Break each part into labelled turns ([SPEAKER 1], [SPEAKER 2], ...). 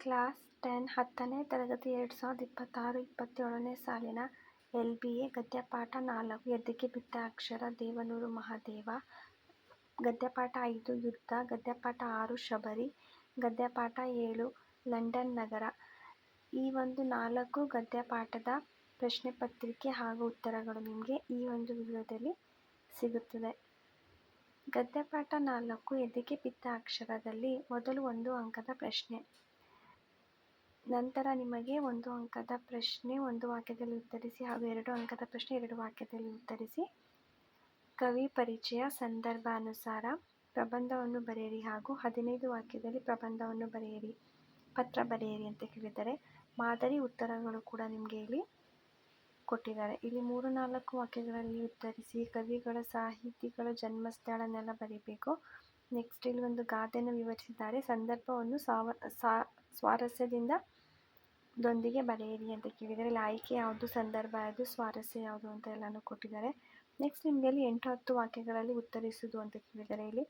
[SPEAKER 1] Class 10 10ನೇ ತರಗತಿ 2026-27ನೇ ಸಾಲಿನ LBA ಗದ್ಯಪಾಠ 4 ಎದೆಗೆ ಬಿದ್ದ ಅಕ್ಷರ ದೇವನೂರು ಮಹಾದೇವ, ಗದ್ಯಪಾಠ 5 ಯುದ್ಧ, ಗದ್ಯಪಾಠ 6 ಶಬರಿ, ಗದ್ಯಪಾಠ 7 ಲಂಡನ್ ನಗರ. ಈ ಒಂದು 4 ಗದ್ಯಪಾಠದ ಪ್ರಶ್ನೆ ಪತ್ರಿಕೆ ಹಾಗೂ ಉತ್ತರಗಳು ನಿಮಗೆ ಈ ಒಂದು ವಿಡಿಯೋದಲ್ಲಿ ಸಿಗುತ್ತದೆ. ಗದ್ಯಪಾಠ 4 ಎದೆಗೆ ಬಿದ್ದ ಅಕ್ಷರದಲ್ಲಿ ಮೊದಲು 1 ಅಂಕದ ಪ್ರಶ್ನೆ, ನಂತರ ನಿಮಗೆ 1 ಅಂಕದ ಪ್ರಶ್ನೆ 1 ವಾಕ್ಯದಲ್ಲಿ ಉತ್ತರಿಸಿ ಹಾಗೂ 2 ಅಂಕದ ಪ್ರಶ್ನೆ 2 ವಾಕ್ಯದಲ್ಲಿ ಉತ್ತರಿಸಿ, ಕವಿ ಪರಿಚಯ, ಸಂದರ್ಭಾನುಸಾರ ಪ್ರಬಂಧವನ್ನು ಬರೆಯಿರಿ ಹಾಗೂ 15 ವಾಕ್ಯದಲ್ಲಿ ಪ್ರಬಂಧವನ್ನು ಬರೆಯಿರಿ, ಪತ್ರ ಬರೆಯಿರಿ ಅಂತ ಕೇಳಿದ್ದಾರೆ. ಮಾದರಿ ಉತ್ತರಗಳು ಕೂಡ ನಿಮಗೆ ಇಲ್ಲಿ ಕೊಟ್ಟಿದ್ದಾರೆ. ಇಲ್ಲಿ 3-4 ವಾಕ್ಯಗಳಲ್ಲಿ ಉತ್ತರಿಸಿ, ಕವಿಗಳ ಸಾಹಿತಿಗಳ ಜನ್ಮಸ್ಥಳನೆಲ್ಲ ಬರೀಬೇಕು. ನೆಕ್ಸ್ಟ್ ಇಲ್ಲಿ ಒಂದು ಗಾದೆಯನ್ನು ವಿವರಿಸಿದ್ದಾರೆ. ಸಂದರ್ಭವನ್ನು ಸ್ವಾರಸ್ಯದಿಂದ ದೊಂದಿಗೆ ಬರೆಯಿರಿ ಅಂತ ಕೇಳಿದ್ದಾರೆ. ಇಲ್ಲಿ ಆಯ್ಕೆ ಯಾವುದು, ಸಂದರ್ಭ ಯಾವುದು, ಸ್ವಾರಸ್ಯ ಯಾವುದು ಅಂತ ಎಲ್ಲಾನು ಕೊಟ್ಟಿದ್ದಾರೆ. ನೆಕ್ಸ್ಟ್ ನಿಮಗೆ ಇಲ್ಲಿ 8-10 ವಾಕ್ಯಗಳಲ್ಲಿ ಉತ್ತರಿಸುವುದು ಅಂತ ಕೇಳಿದ್ದಾರೆ. ಇಲ್ಲಿ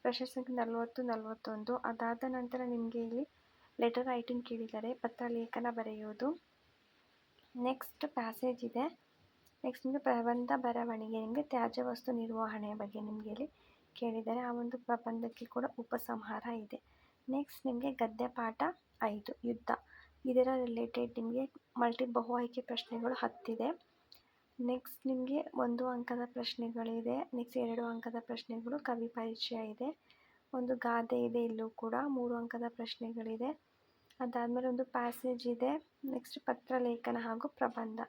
[SPEAKER 1] ಪ್ರಶ್ನೆ ಸಂಖ್ಯೆ 40-41. ಅದಾದ ನಂತರ ನಿಮಗೆ ಇಲ್ಲಿ ಲೆಟರ್ ರೈಟಿಂಗ್ ಕೇಳಿದ್ದಾರೆ, ಪತ್ರ ಲೇಖನ ಬರೆಯುವುದು. ನೆಕ್ಸ್ಟ್ ಪ್ಯಾಸೇಜ್ ಇದೆ. ನೆಕ್ಸ್ಟ್ ನಿಮಗೆ ಪ್ರಬಂಧ ಬರವಣಿಗೆ, ನಿಮಗೆ ತ್ಯಾಜ್ಯ ವಸ್ತು ನಿರ್ವಹಣೆಯ ಬಗ್ಗೆ ನಿಮಗೆ ಇಲ್ಲಿ ಕೇಳಿದ್ದಾರೆ. ಆ ಒಂದು ಪ್ರಬಂಧಕ್ಕೆ ಕೂಡ ಉಪಸಂಹಾರ ಇದೆ. ನೆಕ್ಸ್ಟ್ ನಿಮಗೆ ಗದ್ಯಪಾಠ 5 ಯುದ್ಧ, ಇದರ ರಿಲೇಟೆಡ್ ನಿಮಗೆ ಬಹು ಆಯ್ಕೆ ಪ್ರಶ್ನೆಗಳು 10 ಇದೆ. ನೆಕ್ಸ್ಟ್ ನಿಮಗೆ 1 ಅಂಕದ ಪ್ರಶ್ನೆಗಳಿದೆ. ನೆಕ್ಸ್ಟ್ 2 ಅಂಕದ ಪ್ರಶ್ನೆಗಳು, ಕವಿ ಪರಿಚಯ ಇದೆ, ಒಂದು ಗಾದೆ ಇದೆ, ಇಲ್ಲೂ ಕೂಡ 3 ಅಂಕದ ಪ್ರಶ್ನೆಗಳಿದೆ. ಅದಾದಮೇಲೆ ಒಂದು ಪ್ಯಾಸೇಜ್ ಇದೆ. ನೆಕ್ಸ್ಟ್ ಪತ್ರ ಲೇಖನ ಹಾಗೂ ಪ್ರಬಂಧ.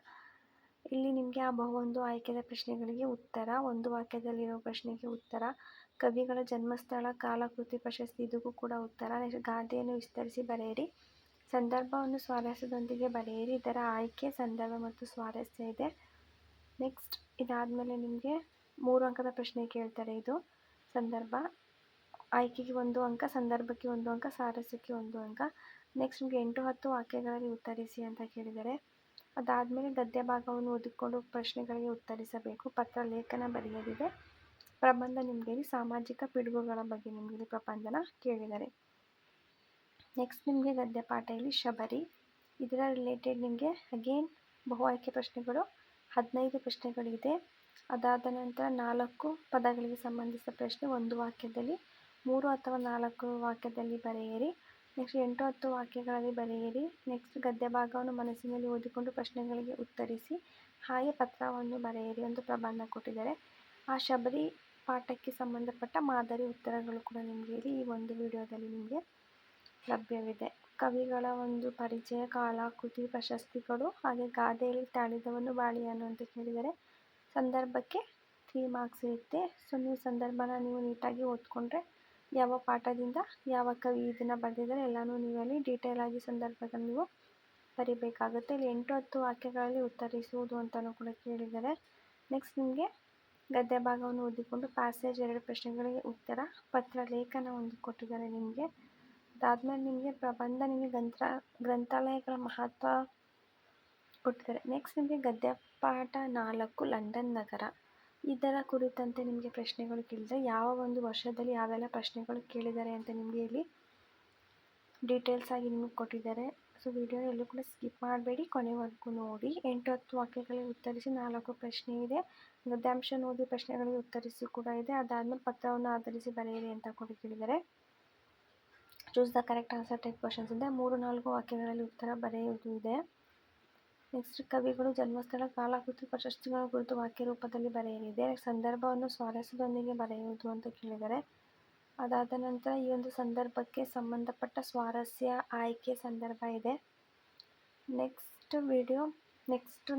[SPEAKER 1] ಇಲ್ಲಿ ನಿಮಗೆ ಆ ಬಹು ಆಯ್ಕೆದ ಪ್ರಶ್ನೆಗಳಿಗೆ ಉತ್ತರ, 1 ವಾಕ್ಯದಲ್ಲಿರೋ ಪ್ರಶ್ನೆಗೆ ಉತ್ತರ, ಕವಿಗಳ ಜನ್ಮಸ್ಥಳ, ಕಾಲಕೃತಿ, ಪ್ರಶಸ್ತಿ ಇದಕ್ಕೂ ಕೂಡ ಉತ್ತರ. ನೆಕ್ಸ್ಟ್ ಗಾದೆಯನ್ನು ವಿಸ್ತರಿಸಿ ಬರೆಯಿರಿ, ಸಂದರ್ಭವನ್ನು ಸ್ವಾರಸ್ಯದೊಂದಿಗೆ ಬರೆಯಿರಿ, ಇದರ ಆಯ್ಕೆ, ಸಂದರ್ಭ ಮತ್ತು ಸ್ವಾರಸ್ಯ ಇದೆ. ನೆಕ್ಸ್ಟ್ ಇದಾದಮೇಲೆ ನಿಮಗೆ 3 ಅಂಕದ ಪ್ರಶ್ನೆ ಕೇಳ್ತಾರೆ. ಇದು ಸಂದರ್ಭ, ಆಯ್ಕೆಗೆ 1 ಅಂಕ, ಸಂದರ್ಭಕ್ಕೆ 1 ಅಂಕ, ಸ್ವಾರಸ್ಯಕ್ಕೆ 1 ಅಂಕ. ನೆಕ್ಸ್ಟ್ ನಿಮಗೆ 8-10 ವಾಕ್ಯಗಳಲ್ಲಿ ಉತ್ತರಿಸಿ ಅಂತ ಕೇಳಿದ್ದಾರೆ. ಅದಾದಮೇಲೆ ಗದ್ಯ ಭಾಗವನ್ನು ಓದಿಕೊಂಡು ಪ್ರಶ್ನೆಗಳಿಗೆ ಉತ್ತರಿಸಬೇಕು, ಪತ್ರ ಲೇಖನ ಬರೆಯಲಿದೆ, ಪ್ರಬಂಧ ನಿಮಗೆ ಸಾಮಾಜಿಕ ಪಿಡುಗುಗಳ ಬಗ್ಗೆ ನಿಮಗೆ ಪ್ರಬಂಧನ ಕೇಳಿದ್ದಾರೆ. ನೆಕ್ಸ್ಟ್ ನಿಮಗೆ ಗದ್ಯಪಾಠ ಇಲ್ಲಿ ಶಬರಿ, ಇದರ ರಿಲೇಟೆಡ್ ನಿಮಗೆ ಅಗೇನ್ ಬಹು ಆಯ್ಕೆ ಪ್ರಶ್ನೆಗಳು 15 ಪ್ರಶ್ನೆಗಳಿದೆ. ಅದಾದ ನಂತರ 4 ಪದಗಳಿಗೆ ಸಂಬಂಧಿಸಿದ ಪ್ರಶ್ನೆ 1 ವಾಕ್ಯದಲ್ಲಿ, 3 ಅಥವಾ 4 ವಾಕ್ಯದಲ್ಲಿ ಬರೆಯಿರಿ. ನೆಕ್ಸ್ಟ್ 8-10 ವಾಕ್ಯಗಳಲ್ಲಿ ಬರೆಯಿರಿ. ನೆಕ್ಸ್ಟ್ ಗದ್ಯ ಭಾಗವನ್ನು ಮನಸ್ಸಿನಲ್ಲಿ ಓದಿಕೊಂಡು ಪ್ರಶ್ನೆಗಳಿಗೆ ಉತ್ತರಿಸಿ, ಹಾಗೆ ಪತ್ರವನ್ನು ಬರೆಯಿರಿ, ಒಂದು ಪ್ರಬಂಧ ಕೊಟ್ಟಿದ್ದಾರೆ. ಆ ಶಬರಿ ಪಾಠಕ್ಕೆ ಸಂಬಂಧಪಟ್ಟ ಮಾದರಿ ಉತ್ತರಗಳು ಕೂಡ ನಿಮಗೆ ಇಲ್ಲಿ ಈ ಒಂದು ವಿಡಿಯೋದಲ್ಲಿ ನಿಮಗೆ ಲಭ್ಯವಿದೆ. ಕವಿಗಳ ಒಂದು ಪರಿಚಯ, ಕಾಲಾಕೃತಿ, ಪ್ರಶಸ್ತಿಗಳು, ಹಾಗೆ ಗಾದೆಯಲ್ಲಿ ತಾಳಿದವನು ಬಾಳಿಯಾನು ಅಂತ ಕೇಳಿದರೆ ಸಂದರ್ಭಕ್ಕೆ 3 ಮಾರ್ಕ್ಸ್ ಇರುತ್ತೆ. ಸೊ ನೀವು ಸಂದರ್ಭನ ನೀವು ನೀಟಾಗಿ ಓದ್ಕೊಂಡ್ರೆ ಯಾವ ಪಾಠದಿಂದ ಯಾವ ಕವಿ ಇದನ್ನು ಬರೆದಿದ್ದಾರೆ ಎಲ್ಲನೂ ನೀವಲ್ಲಿ ಡೀಟೇಲ್ ಆಗಿ ಸಂದರ್ಭದಲ್ಲಿ ನೀವು ಬರಿಬೇಕಾಗುತ್ತೆ. ಇಲ್ಲಿ 8-10 ವಾಕ್ಯಗಳಲ್ಲಿ ಉತ್ತರಿಸುವುದು ಅಂತಲೂ ಕೂಡ ಕೇಳಿದ್ದಾರೆ. ನೆಕ್ಸ್ಟ್ ನಿಮಗೆ ಗದ್ಯ ಭಾಗವನ್ನು ಓದಿಕೊಂಡು ಪ್ಯಾಸೇಜ್ 2 ಪ್ರಶ್ನೆಗಳಿಗೆ ಉತ್ತರ, ಪತ್ರ ಲೇಖನ ಒಂದು ಕೊಟ್ಟಿದ್ದಾರೆ ನಿಮಗೆ. ಅದಾದಮೇಲೆ ನಿಮಗೆ ಪ್ರಬಂಧ, ನಿಮಗೆ ಗ್ರಂಥಾಲಯಗಳ ಮಹತ್ವ ಕೊಟ್ಟಿದ್ದಾರೆ. ನೆಕ್ಸ್ಟ್ ನಿಮಗೆ ಗದ್ಯಪಾಠ 4 ಲಂಡನ್ ನಗರ, ಇದರ ಕುರಿತಂತೆ ನಿಮಗೆ ಪ್ರಶ್ನೆಗಳು ಕೇಳಿದರೆ ಯಾವ ಒಂದು ವರ್ಷದಲ್ಲಿ ಯಾವೆಲ್ಲ ಪ್ರಶ್ನೆಗಳು ಕೇಳಿದ್ದಾರೆ ಅಂತ ನಿಮಗೆ ಇಲ್ಲಿ ಡೀಟೇಲ್ಸ್ ಆಗಿ ನಿಮಗೆ ಕೊಟ್ಟಿದ್ದಾರೆ. ಸೊ ವಿಡಿಯೋ ಎಲ್ಲೂ ಕೂಡ ಸ್ಕಿಪ್ ಮಾಡಬೇಡಿ, ಕೊನೆವರೆಗೂ ನೋಡಿ. 8-10 ವಾಕ್ಯಗಳಿಗೆ ಉತ್ತರಿಸಿ, 4 ಪ್ರಶ್ನೆ ಇದೆ, ಗದ್ಯಾಂಶ ಓದಿ ಪ್ರಶ್ನೆಗಳಿಗೆ ಉತ್ತರಿಸಿ ಕೂಡ ಇದೆ. ಅದಾದಮೇಲೆ ಪತ್ರವನ್ನು ಆಧರಿಸಿ ಬರೆಯಿರಿ ಅಂತ ಕೂಡ ಕೇಳಿದ್ದಾರೆ. Choose the correct answer type questions ಇದೆ. 3-4 ವಾಕ್ಯಗಳಲ್ಲಿ ಉತ್ತರ ಬರೆಯುವುದು ಇದೆ. ನೆಕ್ಸ್ಟ್ ಕವಿಗಳು ಜನ್ಮಸ್ಥಳ, ಕಾಲಾಕೃತಿ, ಪ್ರಶಸ್ತಿಗಳ ಕುರಿತು ವಾಕ್ಯ ರೂಪದಲ್ಲಿ ಬರೆಯಲಿದೆ. ಸಂದರ್ಭವನ್ನು ಸ್ವಾರಸ್ಯದೊಂದಿಗೆ ಬರೆಯುವುದು ಅಂತ ಕೇಳಿದ್ದಾರೆ. ಅದಾದ ನಂತರ ಈ ಒಂದು ಸಂದರ್ಭಕ್ಕೆ ಸಂಬಂಧಪಟ್ಟ ಸ್ವಾರಸ್ಯ, ಆಯ್ಕೆ, ಸಂದರ್ಭ ಇದೆ. ನೆಕ್ಸ್ಟ್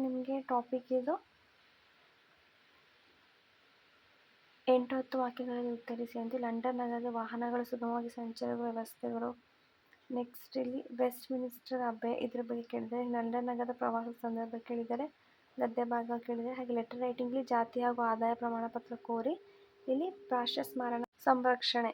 [SPEAKER 1] ನಿಮಗೆ ಟಾಪಿಕ್ ಇದು 8-10 ವಾಕ್ಯಗಳಲ್ಲಿ ಉತ್ತರಿಸಿ ಅಂತ. ಲಂಡನ್ ನಗರದ ವಾಹನಗಳು ಸುಗಮವಾಗಿ ಸಂಚರಿಸುವ ವ್ಯವಸ್ಥೆಗಳು. ನೆಕ್ಸ್ಟ್ ಇಲ್ಲಿ ವೆಸ್ಟ್ ಮಿನಿಸ್ಟರ್ ಅಬ್ಬೆ, ಇದ್ರ ಬಗ್ಗೆ ಕೇಳಿದರೆ. ಲಂಡನ್ ನಗರದ ಪ್ರವಾಸದ ಸಂದರ್ಭ ಕೇಳಿದರೆ, ಗದ್ಯ ಭಾಗ ಕೇಳಿದರೆ. ಹಾಗೆ ಲೆಟರ್ ರೈಟಿಂಗ್ಲಿ ಜಾತಿ ಹಾಗೂ ಆದಾಯ ಪ್ರಮಾಣ ಪತ್ರ ಕೋರಿ ಇಲ್ಲಿ ರಾಷ್ಟ್ರ ಸ್ಮಾರಕ ಸಂರಕ್ಷಣೆ